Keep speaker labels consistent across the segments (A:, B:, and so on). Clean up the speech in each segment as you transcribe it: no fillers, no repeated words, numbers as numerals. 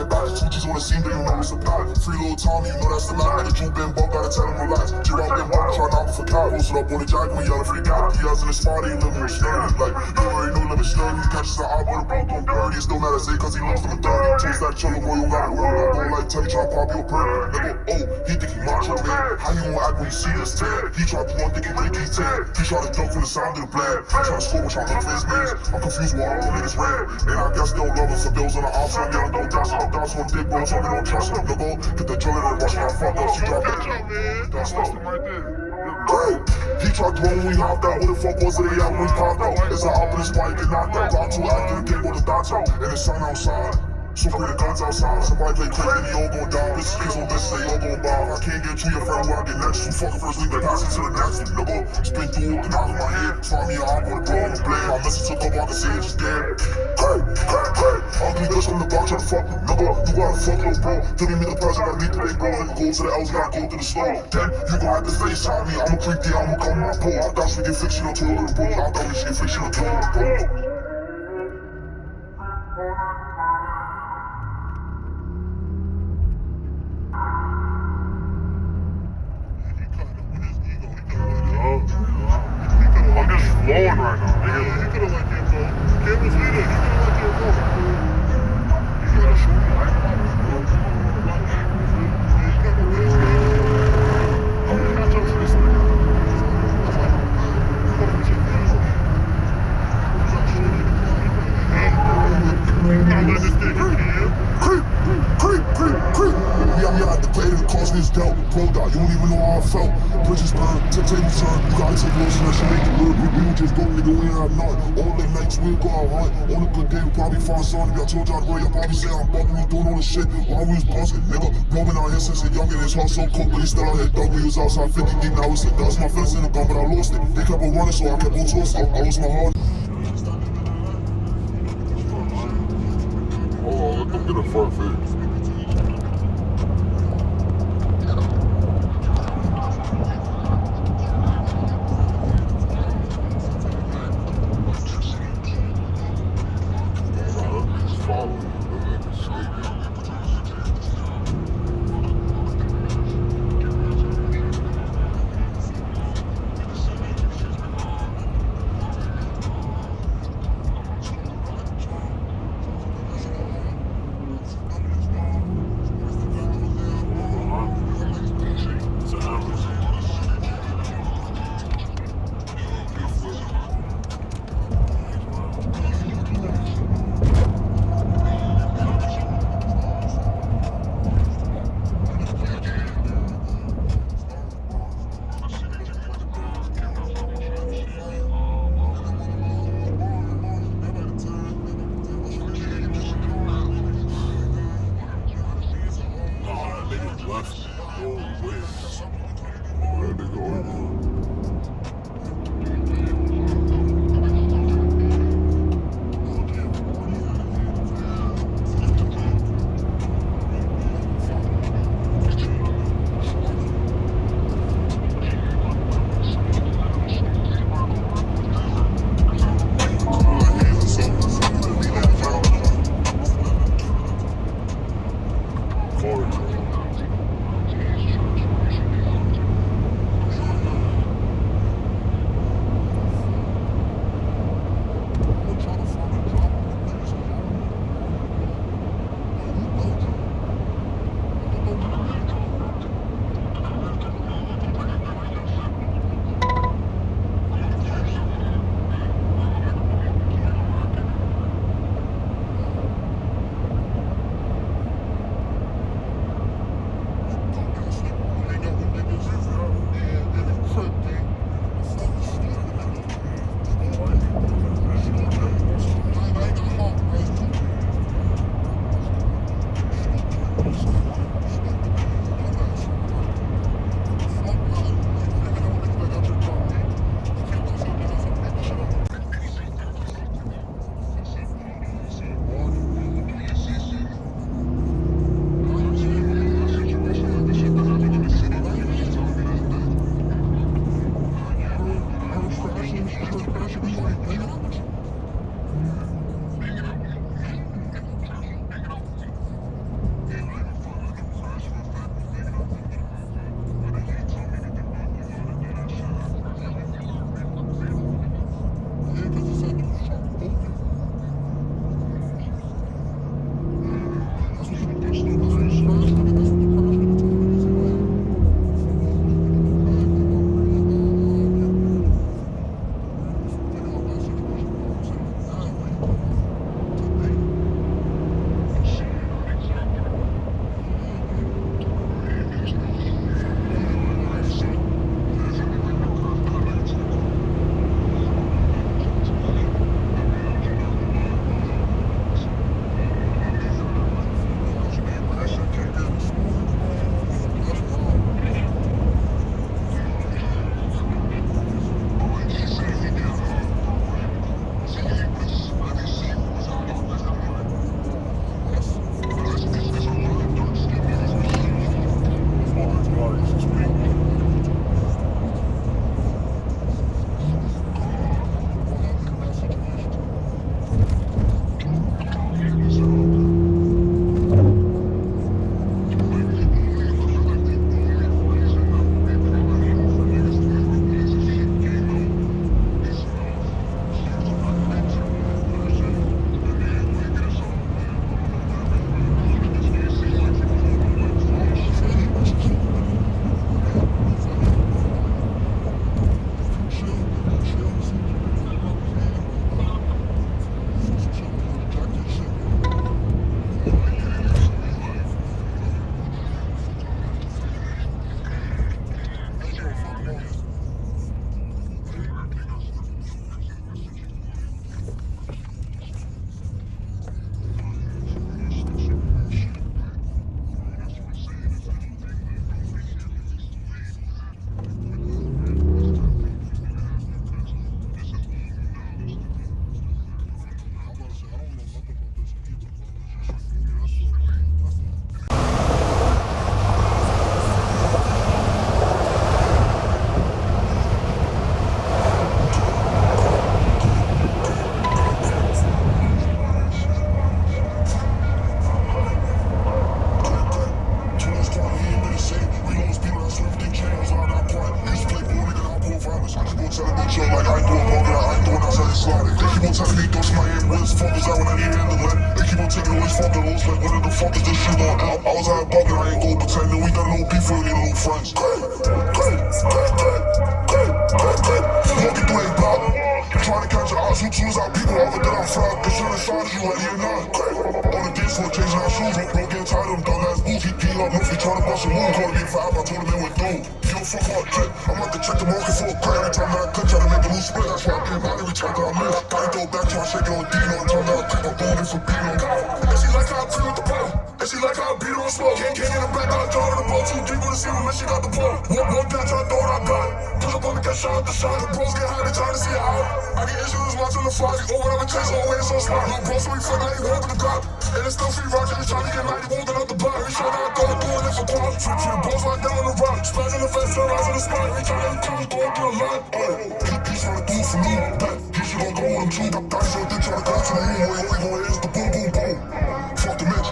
A: man back. 2 G's on the scene, but you know it's a die. Free little Tommy, you know that's the line. Nigga Drew been bumped, gotta tell him relax. G-Rock been bumped, try not to forget. Posted up on the jack, we yelling free guy. He has in the spot, he living with sturdy. Like, you already know, living sturdy. He catches the eye, but the bro don't dirty. It's still mad at say, cause he lost him a 30. Toast that chillin', boy, you gotta work. Don't go like Teddy, try to pop your perk. Nigga, oh, he think he macho, man. How you gon' act when you see this tan? He try to run, think he think he tan. He try to jump from the sound of the blast. He try to score, but try to look for his mans. I'm confused why all the niggas ran. And I guess they don't love us, so bills on the option. Yeah, I don't gas, I'm down, so I'm dick, bro. So we don't trust him. Nigga, get the drilling and rush, I fuck up. She dropped that. That's right there. He tried throwing when we hopped out. What the fuck was it? They out when we popped out. It's an up in his bike, get knocked out. Rock 2 acting, the game go to dots out. And the sun outside. So free the guns outside. Somebody play crazy, and they all gon' die. Bitches kids on this, they all gon' bob. I can't get to your friend where I get next to. Fuckin' first league, then pass it to the next one. Nigga, spin through the knock in my head. Find me a hop with a bro on the blade. My message took up, I can see it just dead. Hey, ugly bitch from the block tryna fuck me. Nigga, you gotta fuck little bro. Giving me the present, I need the big bro. Nigga, go to the L's, gotta go to the store. Then you gon' have to FaceTime me. I'ma creep there, I'ma come my pole. I thought she get fictional to a little bro. I thought she get fictional to a little bro.
B: I'm just flowing right now, nigga. He could've let you go. Cameras leader, he could've let you go. You gotta show me, right? Catch up to this nigga. Let this
A: creep. We had to play to the cost me his doubt. Bro, dog, you don't even know how I felt. Bridges burn, table turn. You gotta take loss and that shit make it real. We would just go, nigga, we ain't have none. All the nights we go out hunt. On a good day, we probably find something. If I told y'all to worry, y'all probably say I'm bugging. We doing all this shit while we was busting. Nigga, roaming out here since a young and his heart so cold. But he still out here dug. We was outside 50 deep, now it's a dust. My feelings in the gun, but I lost it. They kept on running, so I kept on tossing. I lost my heart.
B: Oh, let them get a front face.
A: me, throw some my hand, where the fuck is that when I need handling? They keep on taking all these fucking lows, like when the fuck is this shit on? I was out bugging, I ain't go pretending, we got no beef, we ain't no friends. Walking through a block, trying to catch your eyes, who choose our people, over there I'm fraud, cause you're inside of you, like you're not. On the dance floor, changing our shoes, bro, getting tired of them dumbass boots, he beat up, Murphy trying to bust a move, called me 5, I told him it went through. You don't fuck hard trick, I'm about to check the market for a crack, every time that I could try to make a new split, that's why I get mad every time that I miss. Gotta go back, try to shake it on Dino, turn that I creep, I'm going in for Dino. And she like how I creep with the ball, and she like how I beat her on slow. Can't get in the back, I draw her the ball, too deep with the ceiling, man, she got the ball. One down, try to throw it, I got it. Push up on the cat, shot the shot, the bros get high, they trying to see it out. I get issues watching the flies, or whatever takes, always so smart. Little bro, so we fuck, I ain't holding the cop. And it's still free rock, and trying to get light, holding up the block. We shot out, going through it for quad. Trip, bros like down on the rock, splash in the face, turn rise in the spot. We trying to come, going through a lot. He's trying to do it for me, bet. He should gon' go with him too. Got shit, they trying to go to the room, where we gon' hit the boom, boom, boom. Fuck the bitch,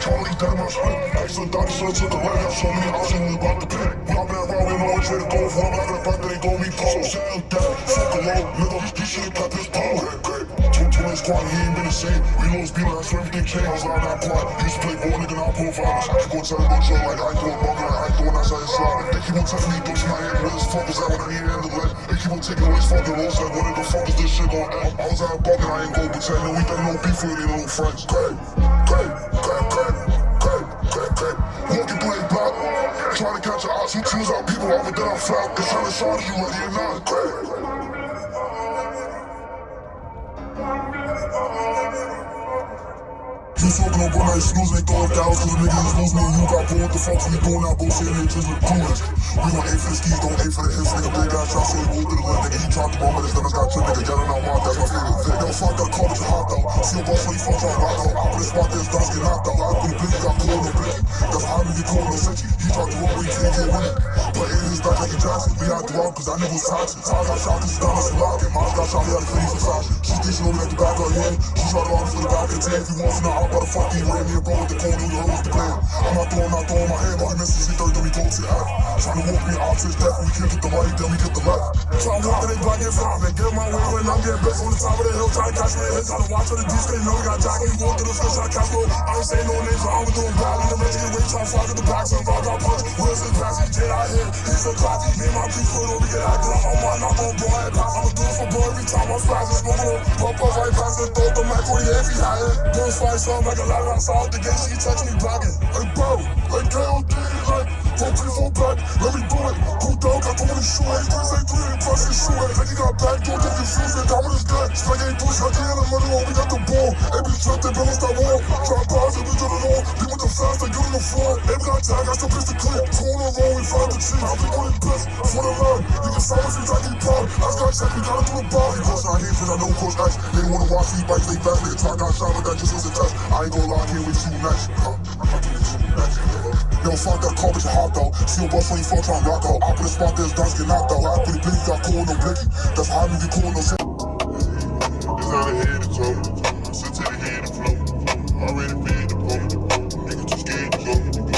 A: Charlie dead in my split. Excellent doctor, son, took a leg, so many options, we about to pick. We all been around, we know which way to go. For I'm not gonna back, then they gon' be cold. Sound dead, fuck a low, nigga, he should've kept his power. Two minutes quiet, he ain't been the same. We know his beat, that's everything changed. I was out that quiet. Used to play ball, nigga, now profiles. I keep on telling no joke, like I ain't doing bunker, I ain't doing that side slide. They keep on telling me, throw some my hand, where the fuck is that when I need handling? They keep on taking all these fucking lows, like when the fuck is this shit gon' end? I was out bugging, I ain't go pretending, we got no beef, we ain't no friends. Walking through a block, trying to catch your eyes, who choose our people, over there I'm flat, cause trying to charge you, like you're not. You smoking up one night snooze, they throw up the house cause the niggas lose me and you got pulled. What the fuck we doing now, bullshit, and just look clueless. We gon' aim for the skis, don't aim for the hits, nigga. Big ass shot, so he roll through the left, nigga. He dropped the bomb, but his stomach's got two, nigga. Yelling out mouth, that's my favorite thing. Yo, fuck, got a call, but you hot though. See a boss when he fuck trying to rock out. I put a spot there, his dogs get knocked out. I put a blicky, got cold, no blicky. That's how I get cold, no cincy. He dropped the roll, but he can't get with it. But in his back like a Jackson, we had to rob cause that nigga was toxic. I got shot cause his down, that's a lock. And Miles got shot, he had a clean for Sasha. She thinks she know me at the back of her hand. She tried to rob me for the back of the tank. If you want to know how about the fuck he ran me and bro with the cold, knew the hell was the plan. I'm not throwing my hand, but he misses, he third, then we go to the F. Trying to walk me out to his death, we can't get the right, then we get the left. Trying to walk in they block, get five, man, get my way when I'm getting best on the top of the hill, trying to catch me in his, trying to watch for the D, they know we got Jack, when he walked through the fish, I catch low. I ain't saying no names, but I was doing bad, in the rich, get away, trying to fly to the back, some rock, got punch, where's his pass, he did out here, he's so classy, me and my crew, put over, get active, I'm on, I'm on, bro, I pass, I'ma do it for bro, every time I'm fast, it's smoking on, pop up, right past the throat, the mic, 40 if he had it, boom, fly, something like a ladder, I'm south the gate, she touch me, blocking, hey bro, like KOD, like, don't pre full back, let me do it, cool down, got too many shoes, ain't 3 and plus his shoe, like he got back, don't get confused, they got with his dead, spike ain't push, I can't let money on, we got the ball, every trip, they balance that wall, try to pause, they do it all, people with the fast, they get on the floor, every got tag, I still piss the clip, 2 on the roll, we find the cheese, I'll be on his best, for the line, you can silence me, I keep proud, I just got check, we got it through the bar, he goes out here, cause I know Coach X, they wanna watch me bike, they fast, nigga, try got shot, but that just was a test, I ain't gonna lie, I can't wait to see you next, Yo, fuck that call, but you hot though. See a boss when you fuck trying to rock out. I put a spot there, his guns get knocked out. I put a blicky, got cold, no blicky. That's how I move you cool, no shit.
B: It's out of head to toe. Sit to the head and flow. Already fed the pole. Nigga too scared to go. To the